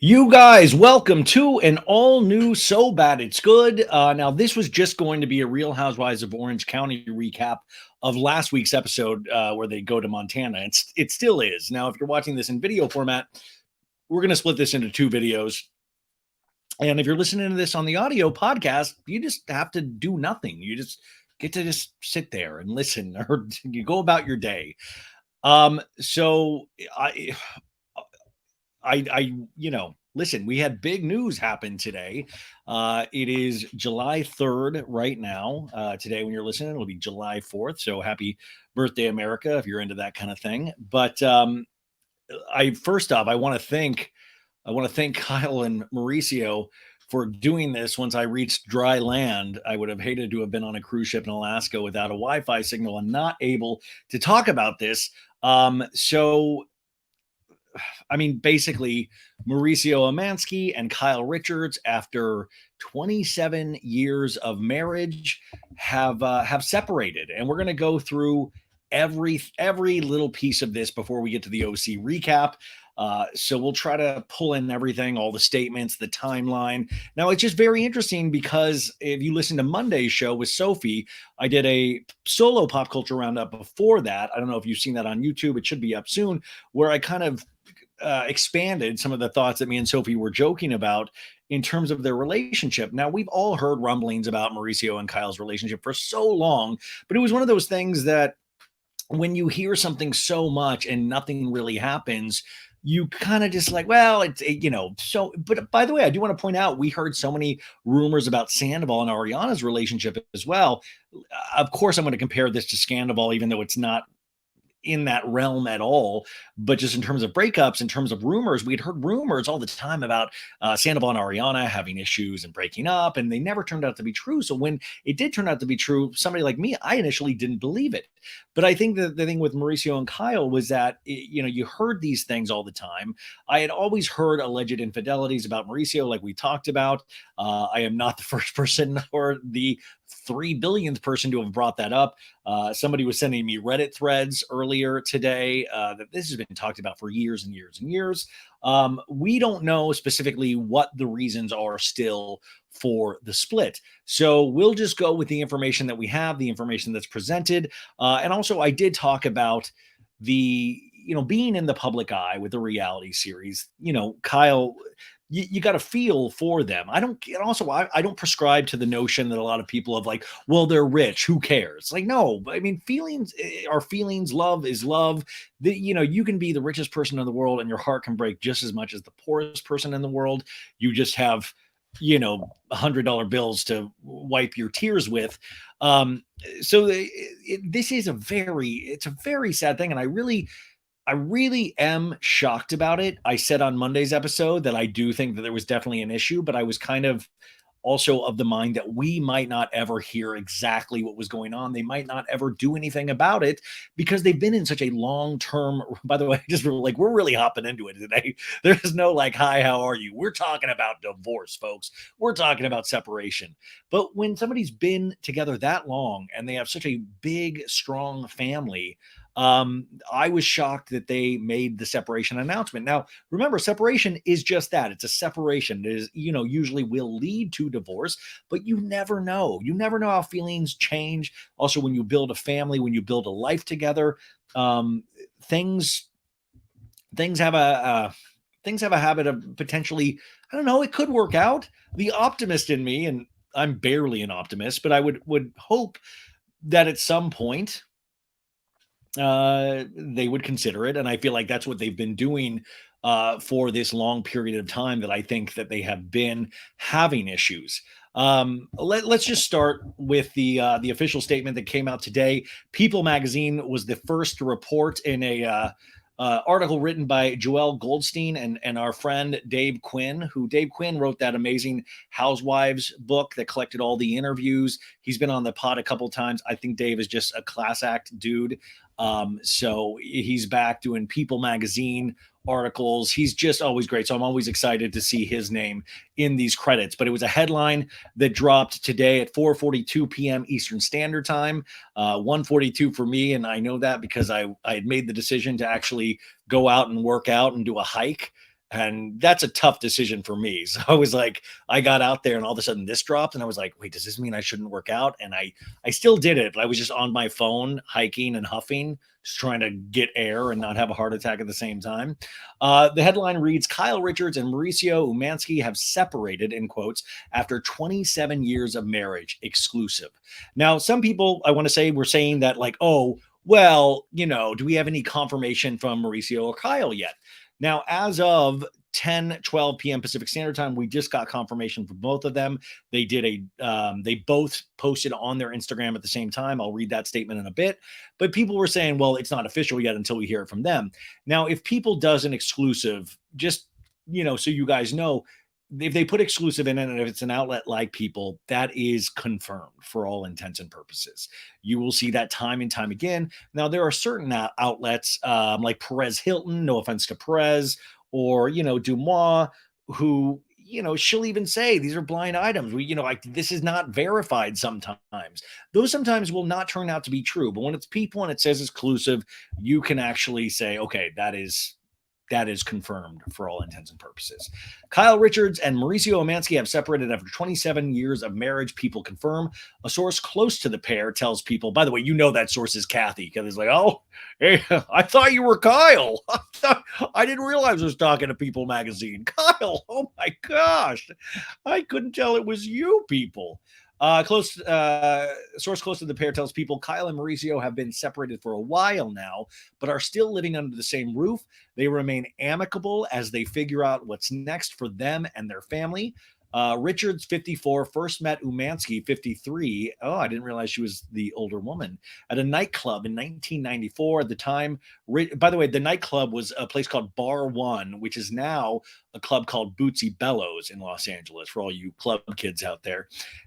You guys, welcome to an all new So Bad It's Good. Now, this was just going to be a Real Housewives of Orange County recap of last week's episode where they go to Montana. It still is. Now, if you're watching this in video format, we're going to split this into two videos. And if you're listening to this on the audio podcast, you just have to do nothing. You just get to just sit there and listen, or you go about your day. So listen, we had big news happen today. It is July 3rd right now. Today, when you're listening, it'll be July 4th. So happy birthday, America, if you're into that kind of thing. But first off, I want to thank Kyle and Mauricio for doing this. Once I reached dry land, I would have hated to have been on a cruise ship in Alaska without a Wi-Fi signal and not able to talk about this. Basically, Mauricio Umansky and Kyle Richards, after 27 years of marriage, have separated, and we're going to go through every little piece of this before we get to the OC recap. So we'll try to pull in everything, all the statements, the timeline. Now, it's just very interesting because if you listen to Monday's show with Sophie, I did a solo pop culture roundup before that. I don't know if you've seen that on YouTube. It should be up soon, where I kind of expanded some of the thoughts that me and Sophie were joking about in terms of their relationship. Now, we've all heard rumblings about Mauricio and Kyle's relationship for so long, but it was one of those things that when you hear something so much and nothing really happens, you kind of just like, well, so, but by the way, I do want to point out, we heard so many rumors about Sandoval and Ariana's relationship as well. Of course, I'm going to compare this to Sandoval, even though it's not in that realm at all. But just in terms of breakups, in terms of rumors, we'd heard rumors all the time about Sandoval and Ariana having issues and breaking up, and they never turned out to be true. So when it did turn out to be true, somebody like me, I initially didn't believe it. But I think that the thing with Mauricio and Kyle was that, you heard these things all the time. I had always heard alleged infidelities about Mauricio, like we talked about. I am not the first person or the 3 billionth person to have brought that up. Somebody was sending me Reddit threads earlier today that this has been talked about for years and years and years. We don't know specifically what the reasons are still for the split. So we'll just go with the information that we have, the information that's presented. And also, I did talk about the, being in the public eye with the reality series. Kyle, you got to feel for them. I don't prescribe to the notion that a lot of people have, like, well, they're rich, who cares? Like, no, I mean, feelings are feelings. Love is love. You can be the richest person in the world and your heart can break just as much as the poorest person in the world. You just have, $100 bills to wipe your tears with. This is it's a very sad thing. And I really am shocked about it. I said on Monday's episode that I do think that there was definitely an issue, but I was kind of also of the mind that we might not ever hear exactly what was going on. They might not ever do anything about it because they've been in such a long-term, by the way, just like, we're really hopping into it today. There's no like, hi, how are you? We're talking about divorce, folks. We're talking about separation. But when somebody's been together that long and they have such a big, strong family, I was shocked that they made the separation announcement. Now, remember, separation is just that. It's a separation. It is, usually will lead to divorce, but you never know. You never know how feelings change. Also, when you build a family, when you build a life together, things have a habit of potentially, I don't know, it could work out. The optimist in me, and I'm barely an optimist, but I would hope that at some point they would consider it. And I feel like that's what they've been doing for this long period of time, that I think that they have been having issues. Let's just start with the official statement that came out today. People magazine was the first to report in a article written by Joelle Goldstein and our friend Dave Quinn, who Dave Quinn wrote that amazing Housewives book that collected all the interviews. He's been on the pod a couple times. I think Dave is just a class act dude. So he's back doing People magazine articles. He's just always great. So I'm always excited to see his name in these credits. But it was a headline that dropped today at 4:42 p.m. Eastern Standard Time, 1:42 for me. And I know that because I had made the decision to actually go out and work out and do a hike And that's a tough decision for me. So I was like, I got out there and all of a sudden this dropped. And I was like, wait, does this mean I shouldn't work out? And I still did it, but I was just on my phone hiking and huffing, just trying to get air and not have a heart attack at the same time. The headline reads Kyle Richards and Mauricio Umansky have separated, in quotes, after 27 years of marriage, exclusive. Now, some people, I want to say, were saying that, like, oh, well, do we have any confirmation from Mauricio or Kyle yet? Now, as of 10:12 p.m. Pacific Standard Time, we just got confirmation from both of them. They both posted on their Instagram at the same time. I'll read that statement in a bit. But people were saying, well, it's not official yet until we hear it from them. Now, if People does an exclusive, just, so you guys know, if they put exclusive in it, and if it's an outlet like People, that is confirmed for all intents and purposes. You will see that time and time again. Now, there are certain outlets like Perez Hilton, no offense to Perez, or, Dumois, who, she'll even say these are blind items. Like, this is not verified sometimes. Those sometimes will not turn out to be true. But when it's People and it says exclusive, you can actually say, okay, that is confirmed for all intents and purposes. Kyle Richards and Mauricio Umansky have separated after 27 years of marriage, People confirm. A source close to the pair tells People, by the way, that source is Kathy, because it's like, oh, hey, I thought you were Kyle. I didn't realize I was talking to People magazine. Kyle, oh my gosh. I couldn't tell it was you, People. Source close to the pair tells People Kyle and Mauricio have been separated for a while now, but are still living under the same roof. They remain amicable as they figure out what's next for them and their family. Richards, 54, first met Umansky, 53. Oh, I didn't realize she was the older woman, at a nightclub in 1994. At the time, by the way, the nightclub was a place called Bar One, which is now a club called Bootsy Bellows in Los Angeles, for all you club kids out there.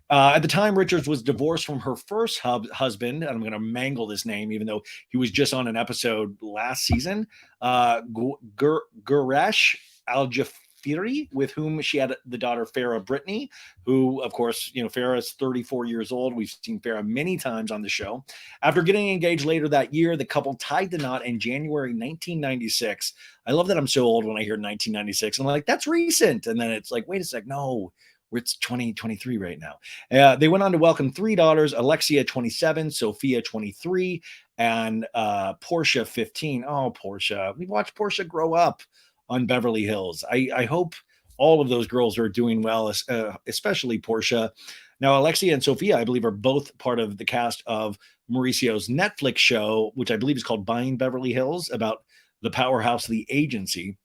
At the time, Richards was divorced from her first husband, and I'm going to mangle this name, even though he was just on an episode last season, Guresh Al-Jafiri, with whom she had the daughter Farrah Brittany, who, of course, Farrah is 34 years old. We've seen Farrah many times on the show. After getting engaged later that year, the couple tied the knot in January 1996. I love that I'm so old when I hear 1996. I'm like, that's recent. And then it's like, wait a sec, no, it's 2023 right now. They went on to welcome three daughters: Alexia, 27, Sophia, 23, and Portia, 15. Oh, Portia. We watched Portia grow up on Beverly Hills. I hope all of those girls are doing well, especially Portia. Now, Alexia and Sophia, I believe, are both part of the cast of Mauricio's Netflix show, which I believe is called Buying Beverly Hills, about the powerhouse, the agency.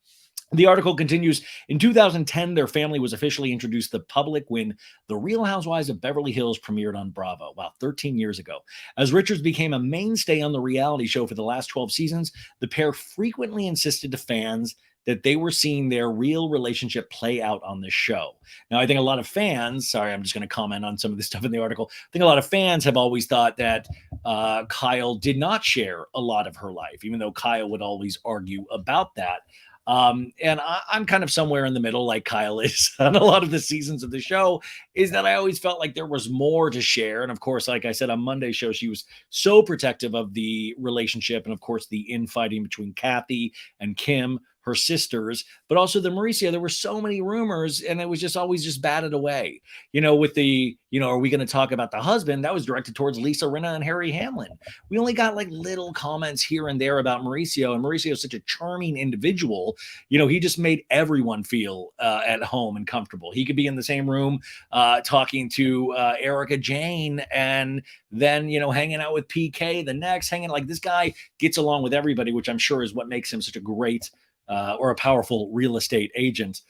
The article continues, in 2010, their family was officially introduced to the public when The Real Housewives of Beverly Hills premiered on Bravo. Wow, 13 years ago. As Richards became a mainstay on the reality show for the last 12 seasons, the pair frequently insisted to fans that they were seeing their real relationship play out on the show. Now, I think a lot of fans, sorry, I'm just going to comment on some of the stuff in the article. I think a lot of fans have always thought that Kyle did not share a lot of her life, even though Kyle would always argue about that. And I'm kind of somewhere in the middle, like Kyle is on a lot of the seasons of the show, is that I always felt like there was more to share. And of course, like I said on Monday's show, she was so protective of the relationship. And of course, the infighting between Kathy and Kim, her sisters, but also the Mauricio. There were so many rumors, and it was just always just batted away. With the, are we going to talk about the husband? That was directed towards Lisa Rinna and Harry Hamlin. We only got like little comments here and there about Mauricio, and Mauricio is such a charming individual. He just made everyone feel at home and comfortable. He could be in the same room talking to Erica Jane, and then, hanging out with PK the next, like, this guy gets along with everybody, which I'm sure is what makes him such a great or a powerful real estate agent.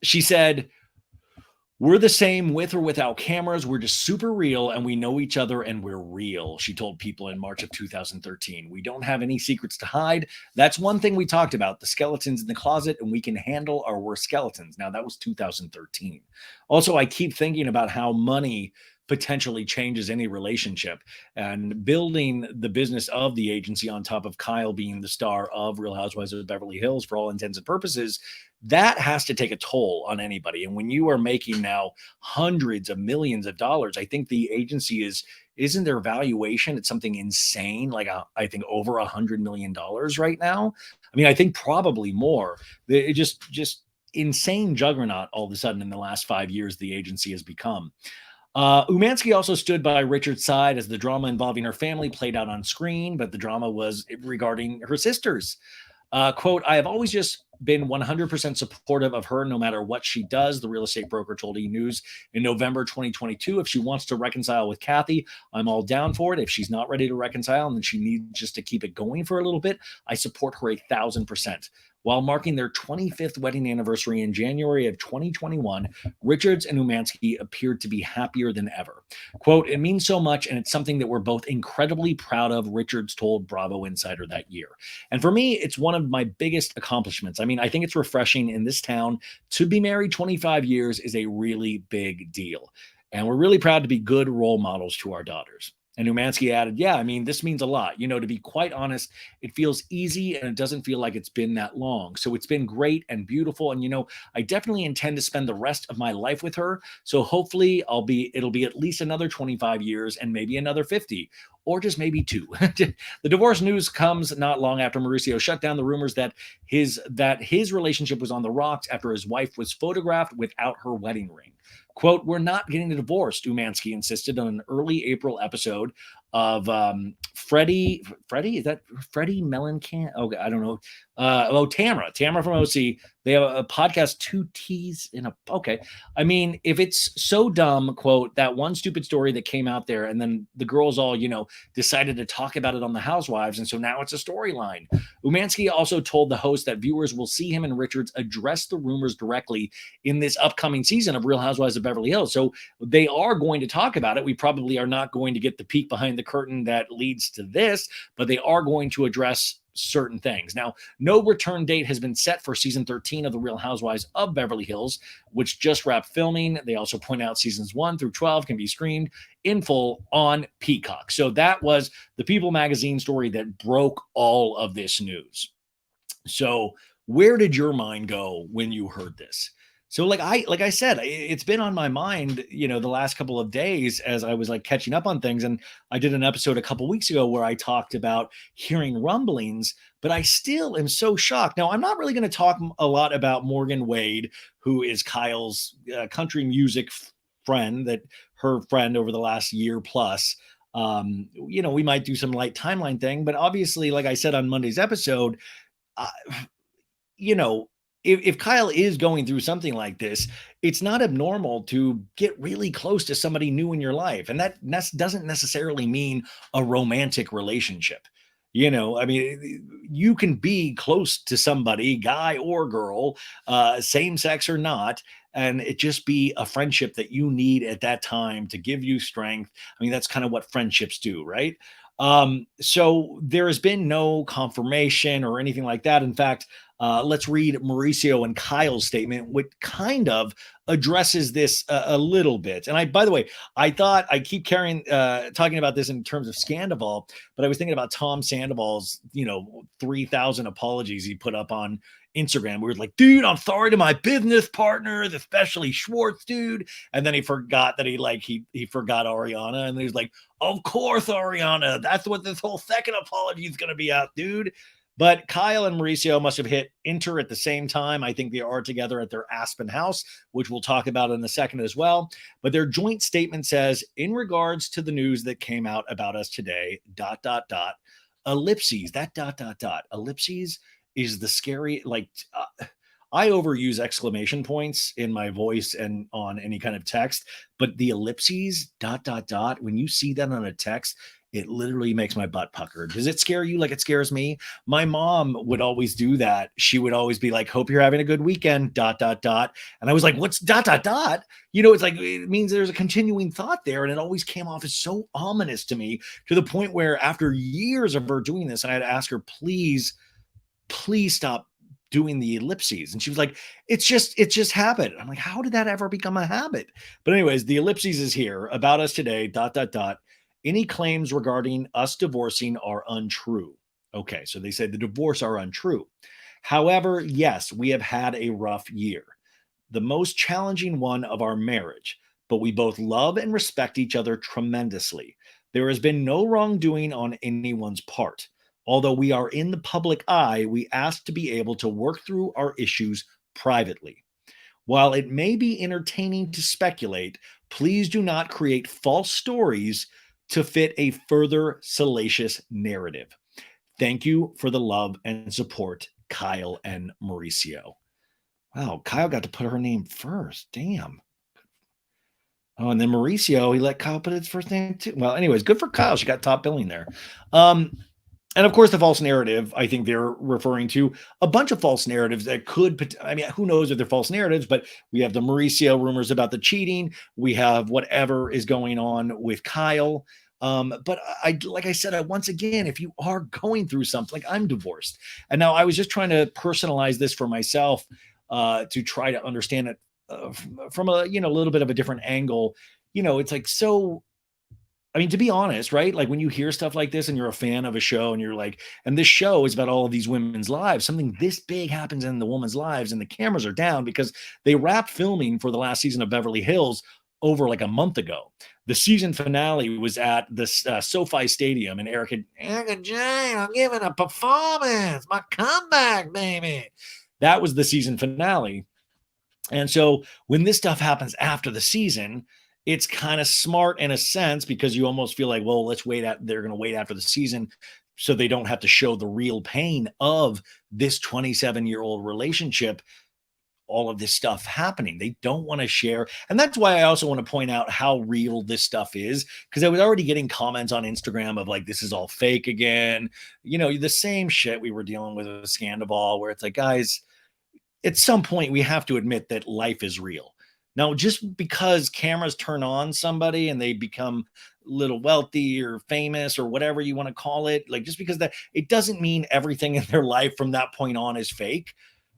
She said, we're the same with or without cameras. We're just super real, and we know each other, and we're real, she told People in March of 2013. We don't have any secrets to hide. That's one thing we talked about, the skeletons in the closet, and we can handle our worst skeletons. Now, that was 2013. Also, I keep thinking about how money potentially changes any relationship. And building the business of the agency on top of Kyle being the star of Real Housewives of Beverly Hills for all intents and purposes, that has to take a toll on anybody. And when you are making now hundreds of millions of dollars, I think the agency isn't their valuation. It's something insane, like I think over $100 million right now. I mean, I think probably more. It just insane juggernaut all of a sudden in the last 5 years the agency has become. Umansky also stood by Richard's side as the drama involving her family played out on screen, but the drama was regarding her sisters. Quote, I have always just been 100% supportive of her no matter what she does, the real estate broker told E! News in November 2022. If she wants to reconcile with Kathy, I'm all down for it. If she's not ready to reconcile and then she needs just to keep it going for a little bit, I support her 1,000%. While marking their 25th wedding anniversary in January of 2021, Richards and Umansky appeared to be happier than ever. Quote, it means so much, and it's something that we're both incredibly proud of, Richards told Bravo Insider that year. And for me, it's one of my biggest accomplishments. I mean, I think it's refreshing in this town. To be married 25 years is a really big deal. And we're really proud to be good role models to our daughters. And Umansky added, yeah, I mean, this means a lot. To be quite honest, it feels easy and it doesn't feel like it's been that long. So it's been great and beautiful. And, I definitely intend to spend the rest of my life with her. So hopefully it'll be at least another 25 years and maybe another 50 or just maybe 2. The divorce news comes not long after Mauricio shut down the rumors that his relationship was on the rocks after his wife was photographed without her wedding ring. Quote, we're not getting a divorce, Umansky insisted on an early April episode of Freddie, is that Freddie Mellencamp? Oh, I don't know. Tamara from OC. They have a podcast, 2T's in a, okay. I mean, if it's so dumb, quote, that one stupid story that came out there and then the girls all, decided to talk about it on the Housewives. And so now it's a storyline. Umansky also told the host that viewers will see him and Richards address the rumors directly in this upcoming season of Real Housewives of Beverly Hills. So they are going to talk about it. We probably are not going to get the peek behind the curtain that leads to this, but they are going to address certain things. Now, no return date has been set for season 13 of The Real Housewives of Beverly Hills, which just wrapped filming. They also point out seasons 1 through 12 can be streamed in full on Peacock. So that was the People magazine story that broke all of this news. So where did your mind go when you heard this? So like I said, it's been on my mind, the last couple of days as I was like catching up on things. And I did an episode a couple weeks ago where I talked about hearing rumblings, but I still am so shocked. Now, I'm not really going to talk a lot about Morgan Wade, who is Kyle's country music friend, that her friend over the last year plus. We might do some light timeline thing, but obviously, like I said on Monday's episode, if Kyle is going through something like this, it's not abnormal to get really close to somebody new in your life. And that doesn't necessarily mean a romantic relationship. I mean, you can be close to somebody, guy or girl, same sex or not, and it just be a friendship that you need at that time to give you strength. I mean, that's kind of what friendships do, right? So there has been no confirmation or anything like that. In fact, let's read Mauricio and Kyle's statement, which kind of addresses this a little bit. And by the way, I thought I keep talking about this in terms of Scandival, but I was thinking about Tom Sandoval's, 3,000 apologies he put up on Instagram. We were like, dude, I'm sorry to my business partners, especially Schwartz, dude. And then he forgot that he forgot Ariana. And he was like, of course, Ariana. That's what this whole second apology is going to be out, dude. But Kyle and Mauricio must have hit enter at the same time. I think they are together at their Aspen house, which we'll talk about in a second as well. But their joint statement says, in regards to the news that came out about us today, ... ellipses, that ... ellipses is the scary, I overuse exclamation points in my voice and on any kind of text, but the ellipses ... when you see that on a text, it literally makes my butt pucker. Does it scare you like it scares me? My mom would always do that. She would always be like, hope you're having a good weekend ... And I was like, what's ... It's like, it means there's a continuing thought there. And it always came off as so ominous to me, to the point where after years of her doing this, I had to ask her, please stop doing the ellipses. And she was like, it's just habit. I'm like, how did that ever become a habit? But anyways, the ellipses is here about us today, dot, dot, dot. Any claims regarding us divorcing are untrue. Okay, so they said the divorce are untrue. However, yes, we have had a rough year, the most challenging one of our marriage, but we both love and respect each other tremendously. There has been no wrongdoing on anyone's part. Although we are in the public eye, we ask to be able to work through our issues privately. While it may be entertaining to speculate, please do not create false stories to fit a further salacious narrative. Thank you for the love and support, Kyle and Mauricio. Wow, Kyle got to put her name first. Damn. Oh, and then Mauricio, he let Kyle put his first name too. Well, anyways, good for Kyle. She got top billing there. Um, and of course, the false narrative, I think they're referring to a bunch of false narratives that could, I mean, who knows if they're false narratives, but we have the Mauricio rumors about the cheating. We have whatever is going on with Kyle. But like I said, once again, if you are going through something, like I'm divorced. And now I was just trying to personalize this for myself to try to understand it from a, little bit of a different angle. It's like, so I mean, to be honest, right? Like when you hear stuff like this and you're a fan of a show and you're like, and this show is about all of these women's lives, something this big happens in the women's lives and the cameras are down because they wrapped filming for the last season of Beverly Hills over like a month ago. The season finale was at the SoFi Stadium and Erica Jane, I'm giving a performance, my comeback, baby. That was the season finale. And so when this stuff happens after the season, it's kind of smart in a sense because you almost feel like, well, they're going to wait after the season so they don't have to show the real pain of this 27-year-old relationship, all of this stuff happening. They don't want to share. And that's why I also want to point out how real this stuff is, because I was already getting comments on Instagram of like, this is all fake again. The same shit we were dealing with Scandival, where it's like, guys, at some point we have to admit that life is real. Now, just because cameras turn on somebody and they become a little wealthy or famous or whatever you want to call it, like just because that, it doesn't mean everything in their life from that point on is fake.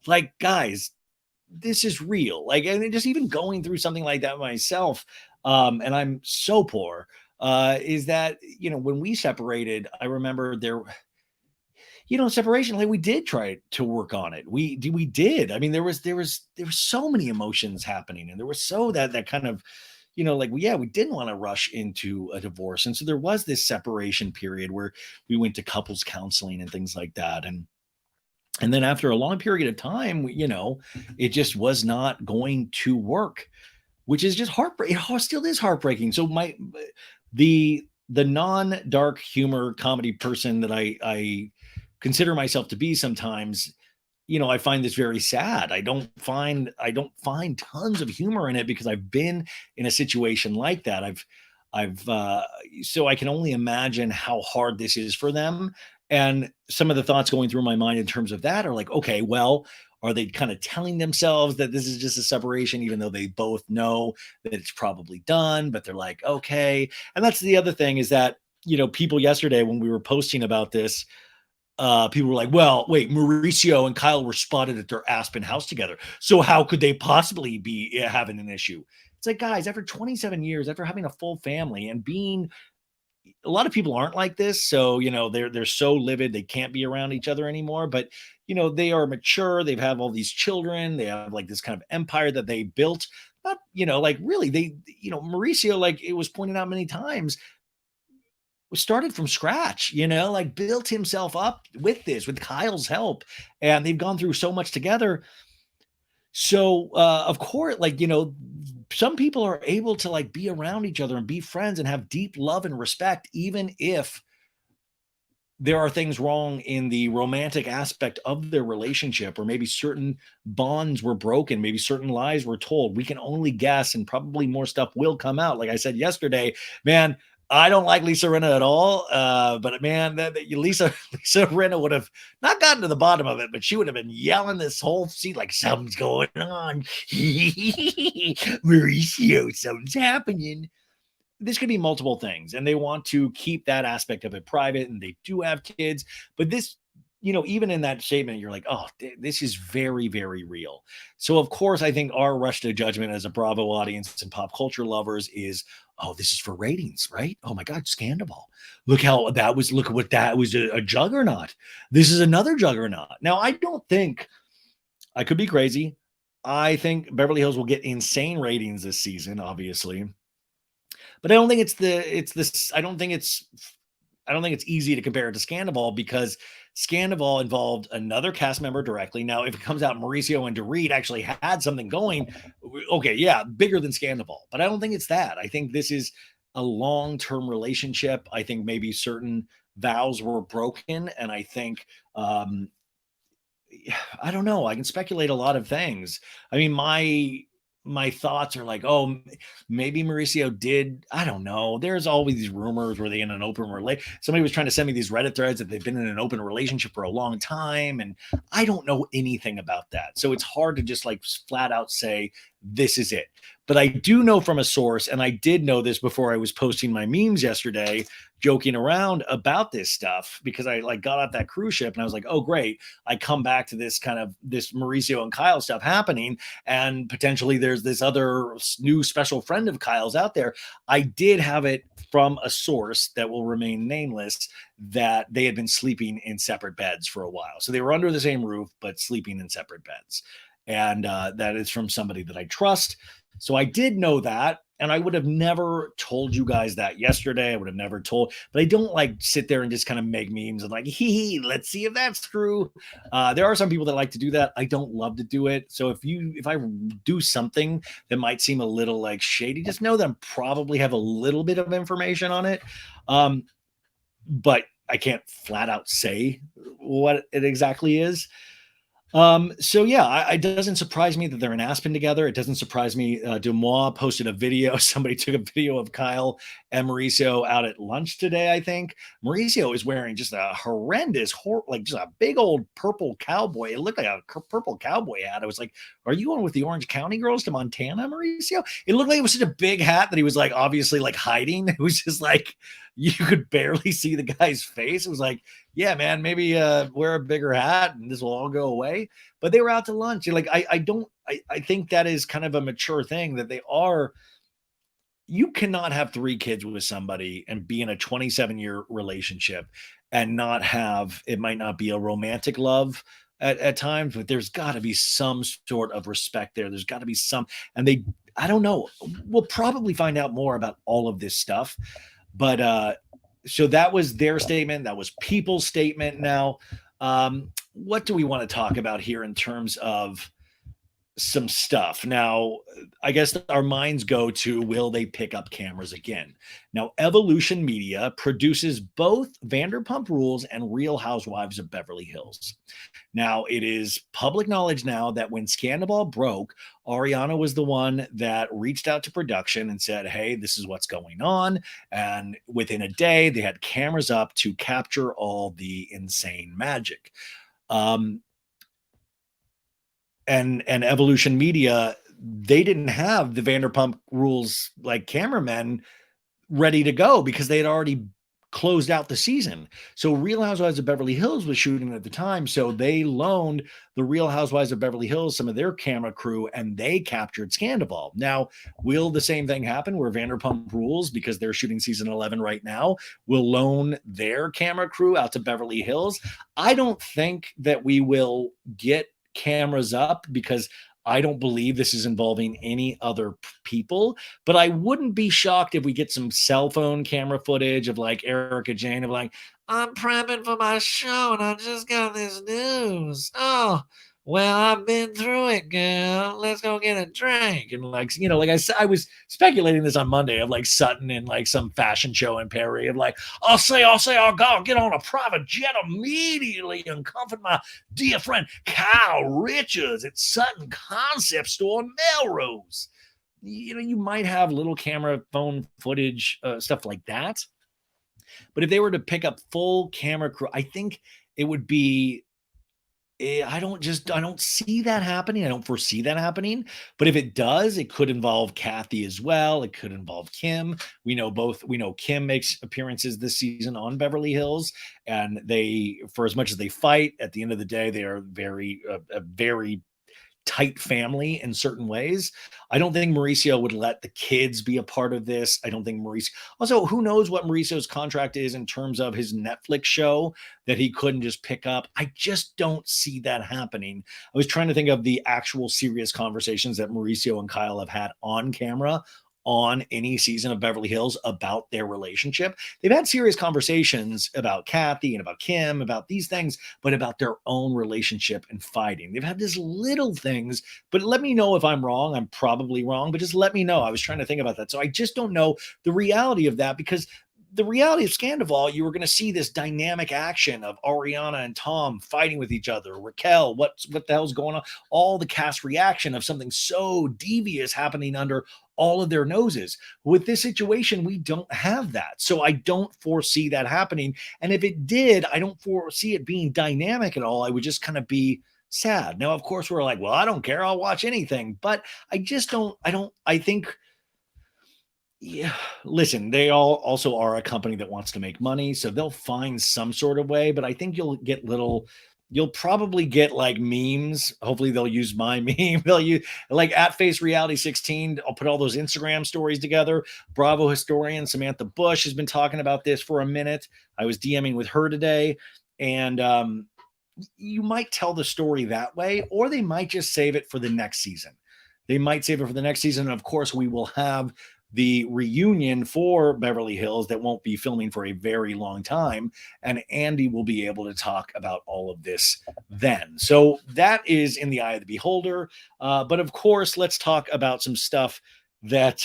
Like, guys, this is real. Like, and just even going through something like that myself, and I'm so poor, is that, when we separated, I remember separation, like we did try to work on it. We did. I mean, there was so many emotions happening, and there was so that kind of, like, we didn't want to rush into a divorce. And so there was this separation period where we went to couples counseling and things like that. And then after a long period of time, it just was not going to work, which is just heartbreaking. It still is heartbreaking. So the non-dark humor comedy person that I consider myself to be sometimes, I find this very sad. I don't find tons of humor in it because I've been in a situation like that. So I can only imagine how hard this is for them. And some of the thoughts going through my mind in terms of that are like, okay, well, are they kind of telling themselves that this is just a separation, even though they both know that it's probably done, but they're like, okay. And that's the other thing is that, people yesterday when we were posting about this, people were like, well, wait, Mauricio and Kyle were spotted at their Aspen house together. So how could they possibly be having an issue? It's like, guys, after 27 years, after having a full family and being, a lot of people aren't like this. So, they're so livid. They can't be around each other anymore, but they are mature. They've have all these children. They have like this kind of empire that they built. Not, like really Mauricio, like it was pointed out many times, was started from scratch, like built himself up with Kyle's help. And they've gone through so much together. So, of course, like, some people are able to like be around each other and be friends and have deep love and respect, even if there are things wrong in the romantic aspect of their relationship, or maybe certain bonds were broken, maybe certain lies were told. We can only guess, and probably more stuff will come out. Like I said yesterday, man, I don't like Lisa Rinna at all. But man, Lisa Rinna would have not gotten to the bottom of it, but she would have been yelling this whole scene like something's going on. Mauricio, something's happening. This could be multiple things, and they want to keep that aspect of it private, and they do have kids, but this even in that statement, you're like, oh, this is very, very real. So, of course, I think our rush to judgment as a Bravo audience and pop culture lovers is, oh, this is for ratings, right? Oh my God, Scandal. Look how that was. Look at what that was, a juggernaut. This is another juggernaut. Now, I don't think, I could be crazy. I think Beverly Hills will get insane ratings this season, obviously. But I don't think it's this. I don't think it's easy to compare it to Scandal because Scandal involved another cast member directly. Now, if it comes out Mauricio and Dorit actually had something going, okay, yeah, bigger than Scandal. But I don't think it's that. I think this is a long-term relationship. I think maybe certain vows were broken, and I think I don't know. I can speculate a lot of things. I mean, my thoughts are like, oh, maybe Mauricio did. I don't know. There's always these rumors where they in an open relate. Somebody was trying to send me these Reddit threads that they've been in an open relationship for a long time, and I don't know anything about that. So it's hard to just like flat out say this is it. But I do know from a source, and I did know this before I was posting my memes yesterday, joking around about this stuff because I like got off that cruise ship and I was like, oh great, I come back to this kind of this Mauricio and Kyle stuff happening, and potentially there's this other new special friend of Kyle's out there. I did have it from a source that will remain nameless that they had been sleeping in separate beds for a while. So they were under the same roof, but sleeping in separate beds. And that is from somebody that I trust. So I did know that. And I would have never told you guys that yesterday. I would have never told, but I don't like sit there and just kind of make memes and like, hee, let's see if that's true. There are some people that like to do that. I don't love to do it. So if I do something that might seem a little like shady, just know that I probably have a little bit of information on it. But I can't flat out say what it exactly is. So yeah, it doesn't surprise me that they're in Aspen together. It doesn't surprise me. Dubois posted a video. Somebody took a video of Kyle and Mauricio out at lunch today, I think. Mauricio is wearing just a horrendous, like just a big old purple cowboy. It looked like a purple cowboy hat. I was like, are you going with the Orange County girls to Montana, Mauricio? It looked like it was such a big hat that he was like obviously like hiding. It was just like you could barely see the guy's face. It was like, yeah, man, maybe wear a bigger hat and this will all go away. But they were out to lunch. Like, I think that is kind of a mature thing that they are. You cannot have 3 kids with somebody and be in a 27-year relationship and not have, it might not be a romantic love at times, but there's got to be some sort of respect there. There's got to be some, and I don't know. We'll probably find out more about all of this stuff. But so that was their statement. That was people's statement. Now, what do we want to talk about here in terms of some stuff? Now, I guess our minds go to, will they pick up cameras again? Now, Evolution Media produces both Vanderpump Rules and Real Housewives of Beverly Hills. Now, it is public knowledge now that when Scandal broke, Ariana was the one that reached out to production and said, hey, this is what's going on. And within a day, they had cameras up to capture all the insane magic. And Evolution Media, they didn't have the Vanderpump Rules like cameramen ready to go because they had already closed out the season. So Real Housewives of Beverly Hills was shooting at the time. So they loaned the Real Housewives of Beverly Hills some of their camera crew and they captured Scandal. Now, will the same thing happen where Vanderpump Rules, because they're shooting season 11 right now, will loan their camera crew out to Beverly Hills? I don't think that we will get cameras up because I don't believe this is involving any other people, but I wouldn't be shocked if we get some cell phone camera footage of like Erica Jane of like, I'm prepping for my show and I just got this news. Oh, well, I've been through it, girl. Let's go get a drink. And like, like I said, I was speculating this on Monday of like Sutton in like some fashion show in Perry of like, I'll go get on a private jet immediately and comfort my dear friend Kyle Richards at Sutton Concept Store in Melrose. You might have little camera phone footage, stuff like that. But if they were to pick up full camera crew, I think it would be I don't see that happening. I don't foresee that happening. But if it does, it could involve Kathy as well. It could involve Kim. We know Kim makes appearances this season on Beverly Hills, and they, for as much as they fight, at the end of the day, they are a very tight family in certain ways. I don't think Mauricio would let the kids be a part of this. I don't think Mauricio. Also, who knows what Mauricio's contract is in terms of his Netflix show that he couldn't just pick up. I just don't see that happening. I was trying to think of the actual serious conversations that Mauricio and Kyle have had on camera on any season of Beverly Hills about their relationship. They've had serious conversations about Kathy and about Kim, about these things, but about their own relationship and fighting. They've had these little things, but let me know if I'm wrong. I'm probably wrong, but just let me know. I was trying to think about that. So I just don't know the reality of that, because the reality of Scandival, you were going to see this dynamic action of Ariana and Tom fighting with each other. Raquel, what the hell's going on? All the cast reaction of something so devious happening under all of their noses. With this situation, we don't have that. So I don't foresee that happening. And if it did, I don't foresee it being dynamic at all. I would just kind of be sad. Now, of course, we're like, well, I don't care. I'll watch anything. But I think, yeah, listen, they all also are a company that wants to make money, so they'll find some sort of way, but I think you'll probably get like memes. Hopefully they'll use my meme. They'll use like at face reality 16. I'll put all those Instagram stories together. Bravo historian Samantha Bush has been talking about this for a minute. I was DMing with her today, and you might tell the story that way, or they might just save it for the next season. They might save it for the next season. And of course, we will have the reunion for Beverly Hills that won't be filming for a very long time. And Andy will be able to talk about all of this then. So that is in the eye of the beholder. But of course, let's talk about some stuff that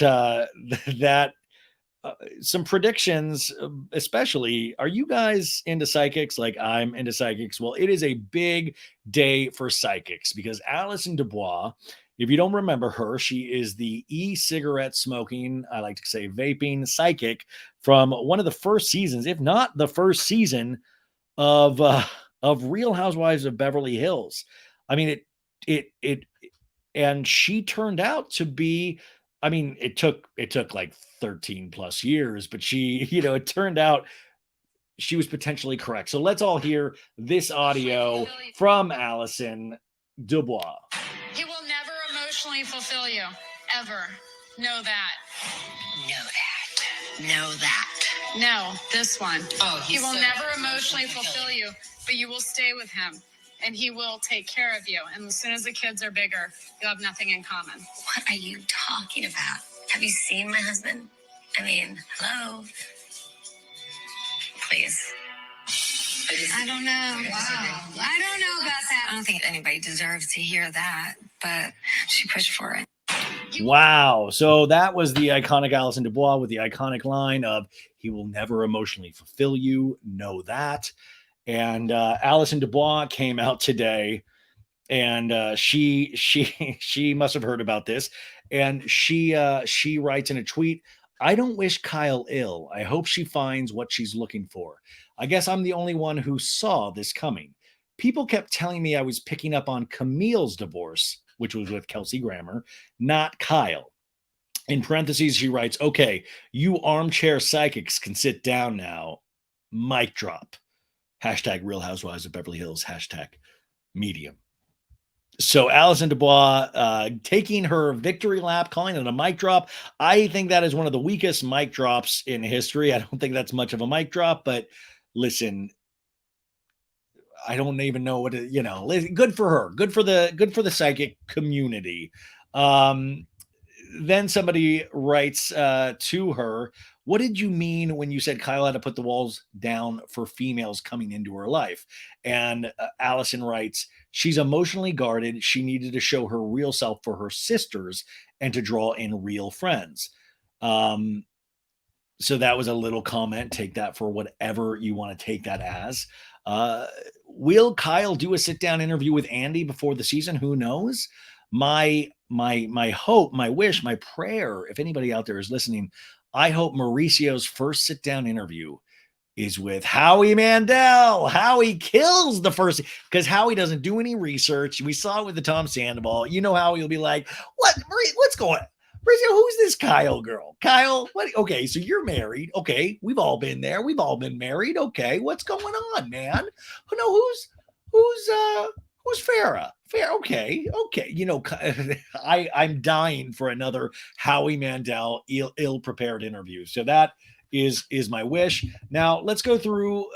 some predictions, especially. Are you guys into psychics like I'm into psychics? Well, it is a big day for psychics because Allison Dubois, if you don't remember her, she is the e-cigarette smoking, I like to say vaping psychic from one of the first seasons, if not the first season of Real Housewives of Beverly Hills. I mean, it and she turned out to be, I mean, it took like 13 plus years, but she, it turned out she was potentially correct. So let's all hear this audio from Allison Dubois. He will never emotionally fulfill you, ever. Know that. Know that. No, this one. Oh, he will never emotionally fulfill you, but you will stay with him. And he will take care of you. And as soon as the kids are bigger, you'll have nothing in common. What are you talking about? Have you seen my husband? I mean, hello? Please. I don't know. Wow. I don't know about that. I don't think anybody deserves to hear that, but she pushed for it. Wow. So that was the iconic Allison Dubois with the iconic line of, he will never emotionally fulfill you. Know that. And Allison Dubois came out today, and she must have heard about this, and she writes in a tweet, "I don't wish Kyle ill. I hope she finds what she's looking for. I guess I'm the only one who saw this coming. People kept telling me I was picking up on Camille's divorce, which was with Kelsey Grammer, not Kyle." In parentheses, she writes, "Okay, you armchair psychics can sit down now. Mic drop. Hashtag Real Housewives of Beverly Hills. Hashtag medium." So Allison Dubois taking her victory lap, calling it a mic drop. I think that is one of the weakest mic drops in history. I don't think that's much of a mic drop, but listen, I don't even know what to, good for her. Good for the psychic community. Then somebody writes to her, "What did you mean when you said Kyle had to put the walls down for females coming into her life?" And Allison writes, "She's emotionally guarded. She needed to show her real self for her sisters and to draw in real friends." So that was a little comment. Take that for whatever you want to take that as. Will Kyle do a sit-down interview with Andy before the season? Who knows? My hope, my wish, my prayer, if anybody out there is listening, I hope Mauricio's first sit-down interview is with Howie Mandel. Howie kills the first because Howie doesn't do any research. We saw it with the Tom Sandoval. You know, Howie will be like, what's going on? Who's this Kyle girl? Kyle, what? Okay, so you're married. Okay, we've all been there. We've all been married. Okay, what's going on, man? Who's Farrah? Fair, okay. You know, I'm dying for another Howie Mandel ill-prepared interview. So that is my wish. Now let's go through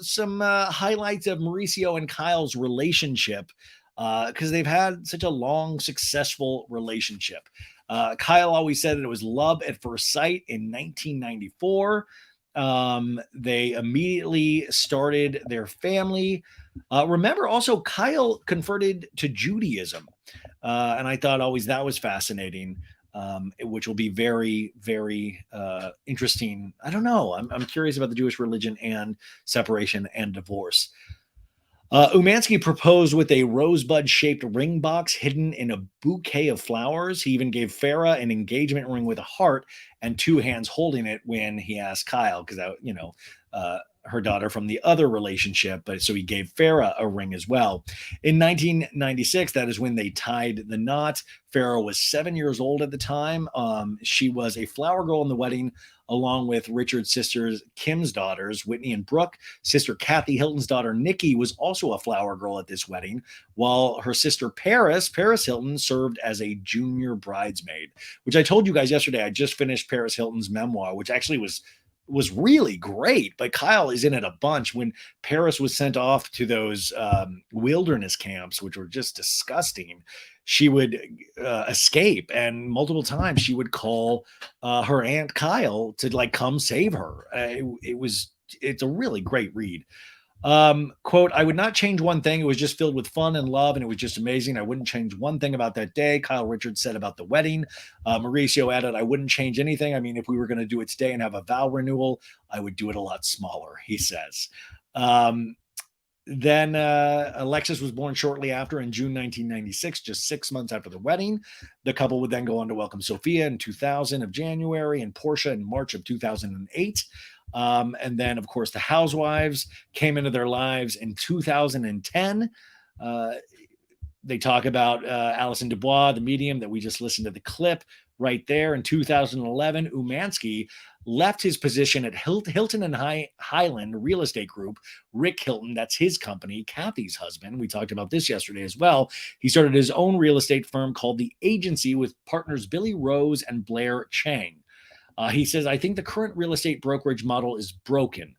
some highlights of Mauricio and Kyle's relationship because they've had such a long, successful relationship. Kyle always said that it was love at first sight in 1994. They immediately started their family. Remember also Kyle converted to Judaism. And I thought always that was fascinating, which will be very, very interesting. I don't know. I'm curious about the Jewish religion and separation and divorce. Umansky proposed with a rosebud-shaped ring box hidden in a bouquet of flowers. He even gave Farrah an engagement ring with a heart and two hands holding it when he asked Kyle, because her daughter from the other relationship, but so he gave Farrah a ring as well. In 1996, that is when they tied the knot. Farrah was 7 years old at the time. She was a flower girl in the wedding, along with Richard's sisters, Kim's daughters, Whitney and Brooke. Sister Kathy Hilton's daughter, Nikki, was also a flower girl at this wedding, while her sister Paris Hilton, served as a junior bridesmaid, which I told you guys yesterday. I just finished Paris Hilton's memoir, which actually was really great, but Kyle is in it a bunch. When Paris was sent off to those wilderness camps, which were just disgusting, she would escape, and multiple times she would call her aunt Kyle to like come save her. It's a really great read. Quote, I would not change one thing. It was just filled with fun and love, and it was just amazing. I wouldn't change one thing about that day. Kyle Richards said about the wedding. Mauricio added, I wouldn't change anything. I mean, if we were going to do it today and have a vow renewal, I would do it a lot smaller, he says. Then Alexis was born shortly after in June 1996, just 6 months after the wedding. The couple would then go on to welcome Sophia in 2000 of January and Portia in March of 2008. And then, of course, the housewives came into their lives in 2010. They talk about Allison Dubois, the medium that we just listened to the clip right there. In 2011, Umansky left his position at Hilton and Highland Real Estate Group. Rick Hilton, that's his company, Kathy's husband. We talked about this yesterday as well. He started his own real estate firm called The Agency with partners Billy Rose and Blair Chang. He says, I think the current real estate brokerage model is broken.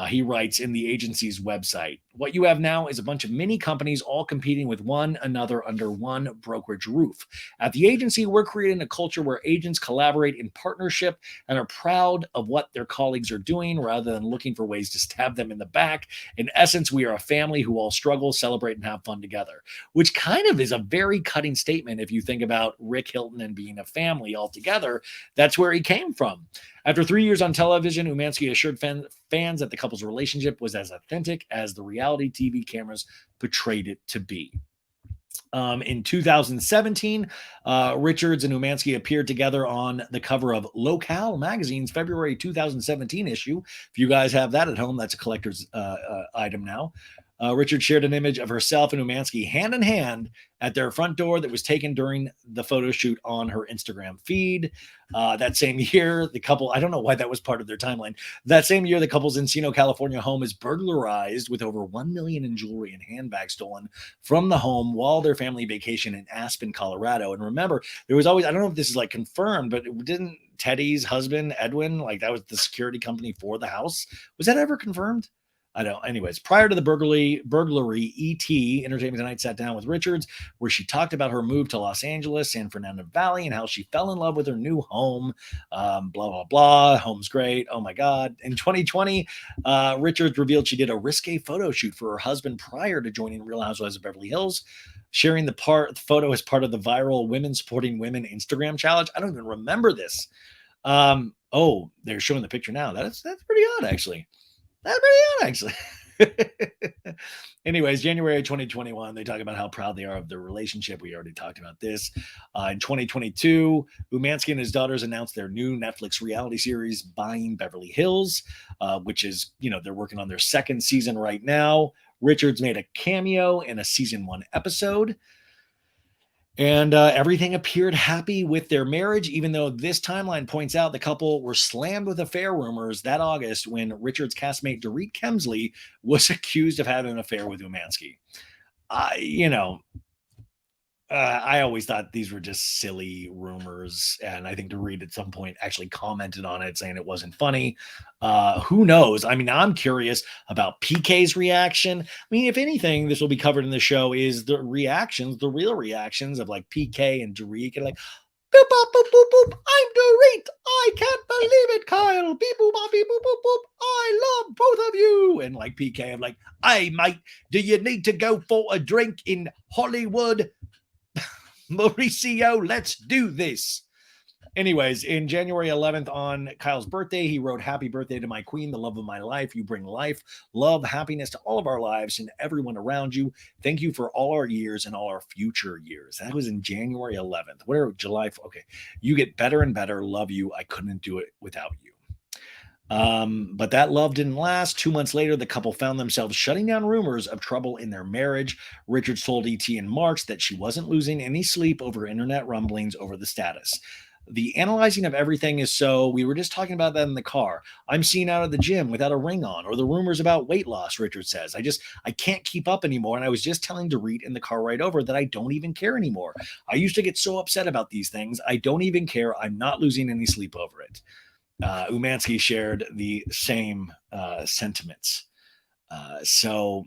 He writes in the agency's website, what you have now is a bunch of mini companies all competing with one another under one brokerage roof. At the agency, we're creating a culture where agents collaborate in partnership and are proud of what their colleagues are doing rather than looking for ways to stab them in the back. In essence, we are a family who all struggle, celebrate, and have fun together, which kind of is a very cutting statement if you think about Rick Hilton and being a family all together. That's where he came from. After 3 years on television, Umansky assured fans that the couple's relationship was as authentic as the reality TV cameras portrayed it to be. In 2017, Richards and Umansky appeared together on the cover of Locale magazine's February 2017 issue. If you guys have that at home, that's a collector's item now. Richard shared an image of herself and Umansky hand in hand at their front door that was taken during the photo shoot on her Instagram feed. That same year, the couple, I don't know why that was part of their timeline. That same year, the couple's Encino, California home is burglarized with over $1 million in jewelry and handbags stolen from the home while their family vacation in Aspen, Colorado. And remember, there was always, I don't know if this is like confirmed, but didn't Teddy's husband, Edwin, like that was the security company for the house? Was that ever confirmed? I don't. Anyways, prior to the burglary, ET Entertainment Tonight sat down with Richards, where she talked about her move to Los Angeles, San Fernando Valley, and how she fell in love with her new home. Blah blah blah. Home's great. Oh my God. In 2020, Richards revealed she did a risque photo shoot for her husband prior to joining Real Housewives of Beverly Hills, sharing the photo as part of the viral Women Supporting Women Instagram challenge. I don't even remember this. Oh, they're showing the picture now. That's pretty odd, actually. That's pretty odd, actually. Anyways, January 2021, they talk about how proud they are of their relationship. We already talked about this. In 2022, Umansky and his daughters announced their new Netflix reality series, Buying Beverly Hills, which is, they're working on their second season right now. Richards made a cameo in a season 1 episode. And everything appeared happy with their marriage, even though this timeline points out the couple were slammed with affair rumors that August when Richard's castmate Dorit Kemsley was accused of having an affair with Umansky. I always thought these were just silly rumors, and I think Dorit at some point actually commented on it saying it wasn't funny. Who knows? I mean, I'm curious about PK's reaction. I mean, if anything, this will be covered in the show is the real reactions of like PK and Dorit, and like, boop, boop, boop, boop, boop. I'm Dorit. I can't believe it, Kyle. Beep, boop, boop, beep, boop, boop, boop. I love both of you. And like PK, I'm like, hey, mate, do you need to go for a drink in Hollywood? Mauricio, let's do this. Anyways, in January 11th on Kyle's birthday, he wrote, "Happy birthday to my queen, the love of my life. You bring life, love, happiness to all of our lives and everyone around you. Thank you for all our years and all our future years." That was in January 11th. Where July? Okay. You get better and better. Love you. I couldn't do it without you. But that love didn't last. 2 months later, the couple found themselves shutting down rumors of trouble in their marriage. Richards told ET in March that she wasn't losing any sleep over internet rumblings over the status. The analyzing of everything is so, we were just talking about that in the car. I'm seen out of the gym without a ring on, or the rumors about weight loss, Richard says. I can't keep up anymore. And I was just telling Dorit in the car right over that I don't even care anymore. I used to get so upset about these things. I don't even care. I'm not losing any sleep over it. Umansky shared the same sentiments. So,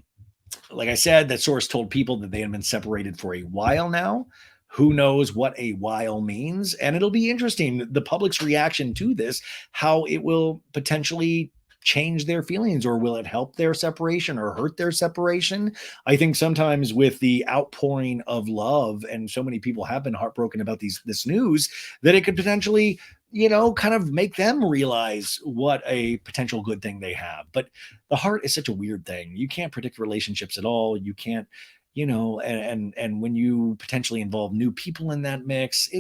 like I said, that source told people that they had been separated for a while now. Who knows what a while means? And it'll be interesting, the public's reaction to this, how it will potentially change their feelings, or will it help their separation or hurt their separation? I think sometimes with the outpouring of love, and so many people have been heartbroken about this news, that it could potentially, kind of make them realize what a potential good thing they have. But the heart is such a weird thing. You can't predict relationships at all. You can't, and when you potentially involve new people in that mix,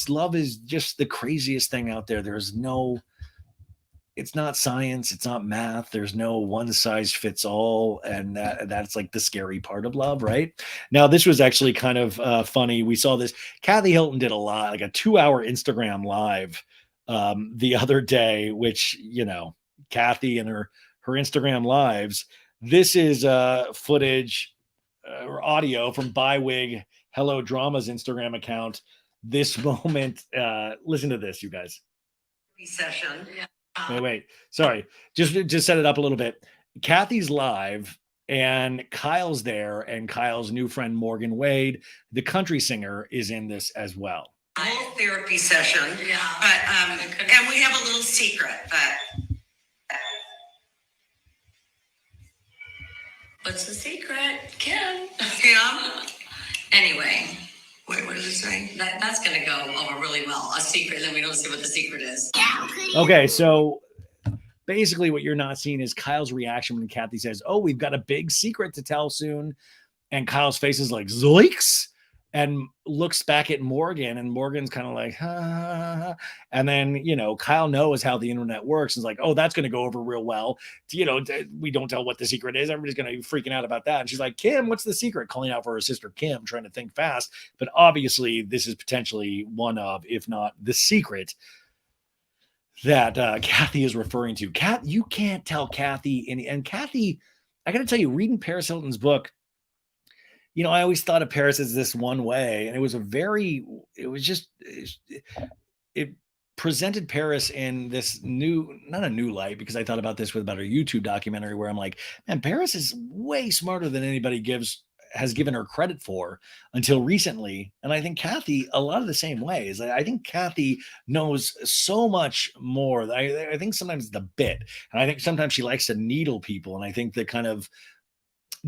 love is just the craziest thing out there. It's not science, it's not math. There's no one size fits all, and that's like the scary part of love, right? Now, this was actually kind of funny. We saw this. Kathy Hilton did a lot, like a 2-hour Instagram live the other day, which Kathy and her Instagram lives. This is footage or audio from Bywig Hello Drama's Instagram account. This moment, listen to this, you guys. Session. Wait. Sorry. Just set it up a little bit. Kathy's live and Kyle's there, and Kyle's new friend Morgan Wade, the country singer, is in this as well. Whole therapy session. Yeah. But and we have a little secret, but What's the secret? Kim. yeah. Anyway. Wait, what does it say? That's going to go over really well. A secret, then we don't see what the secret is. Okay, so basically what you're not seeing is Kyle's reaction when Kathy says, "Oh, we've got a big secret to tell soon." And Kyle's face is like, "Zoinks," and looks back at Morgan, and Morgan's kind of like, ha. And then, Kyle knows how the internet works. And is like, "Oh, that's going to go over real well. We don't tell what the secret is. Everybody's going to be freaking out about that." And she's like, "Kim, what's the secret?" Calling out for her sister, Kim, trying to think fast. But obviously this is potentially one of, if not the secret that Kathy is referring to. You can't tell Kathy. And Kathy, I got to tell you, reading Paris Hilton's book, I always thought of Paris as this one way, and it presented Paris in this not a new light, because I thought about this about her YouTube documentary where I'm like, man, Paris is way smarter than anybody has given her credit for until recently. And I think Kathy, a lot of the same ways. I think Kathy knows so much more. I think sometimes the bit, and I think sometimes she likes to needle people. And I think the kind of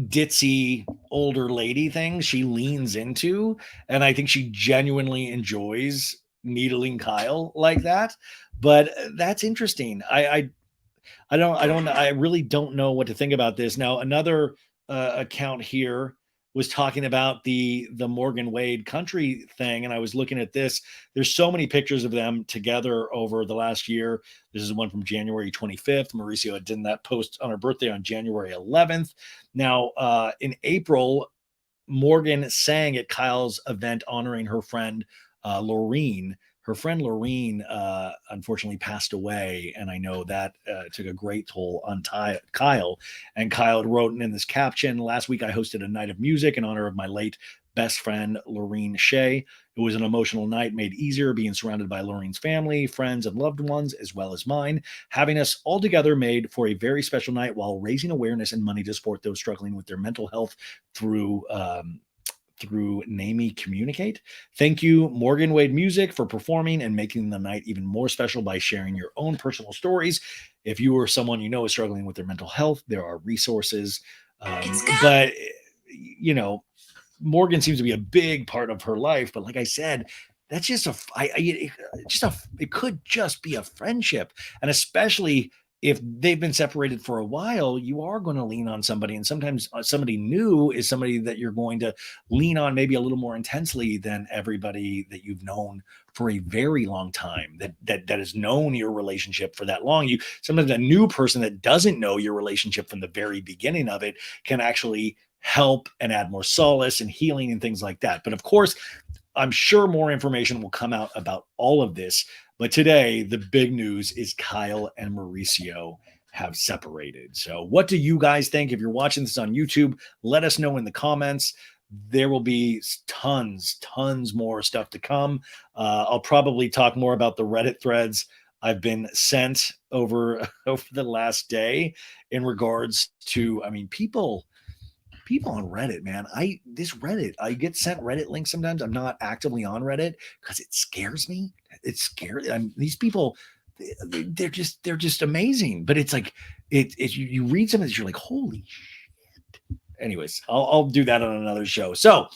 ditzy older lady thing she leans into, and I think she genuinely enjoys needling Kyle like that. But that's interesting. I really don't know what to think about this. Now, another account here was talking about the Morgan Wade country thing, and I was looking at this. There's so many pictures of them together over the last year. This is one from January 25th. Mauricio had done that post on her birthday on January 11th. Now, in April, Morgan sang at Kyle's event honoring her friend Laureen. Her friend Laureen unfortunately passed away, and I know that took a great toll on Kyle. And Kyle wrote in this caption, "Last week I hosted a night of music in honor of my late best friend, Laureen Shea. It was an emotional night made easier being surrounded by Laureen's family, friends, and loved ones, as well as mine. Having us all together made for a very special night while raising awareness and money to support those struggling with their mental health through NAMI Communicate. Thank you, Morgan Wade Music, for performing and making the night even more special by sharing your own personal stories. If you or someone you know is struggling with their mental health, there are resources." But, you know, Morgan seems to be a big part of her life. But like I said, that's just it could just be a friendship. And especially if they've been separated for a while, you are going to lean on somebody. And sometimes somebody new is somebody that you're going to lean on maybe a little more intensely than everybody that you've known for a very long time, that has known your relationship for that long. Sometimes a new person that doesn't know your relationship from the very beginning of it can actually help and add more solace and healing and things like that. But of course, I'm sure more information will come out about all of this. But today, the big news is Kyle and Mauricio have separated. So what do you guys think? If you're watching this on YouTube, let us know in the comments. There will be tons more stuff to come. I'll probably talk more about the Reddit threads I've been sent over the last day in regards to, I mean, people on Reddit, man. I get sent Reddit links sometimes. I'm not actively on Reddit because it scares me. It's scary. These people, they're just amazing. But it's like you read some of this, you're like, holy shit. Anyways, I'll do that on another show. So,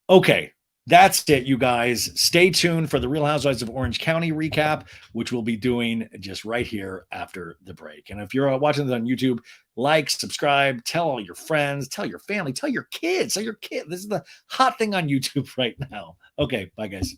okay. That's it, you guys. Stay tuned for the Real Housewives of Orange County recap, which we'll be doing just right here after the break. And if you're watching this on YouTube, like, subscribe, tell all your friends, tell your family, tell your kids, This is the hot thing on YouTube right now. Okay, bye, guys.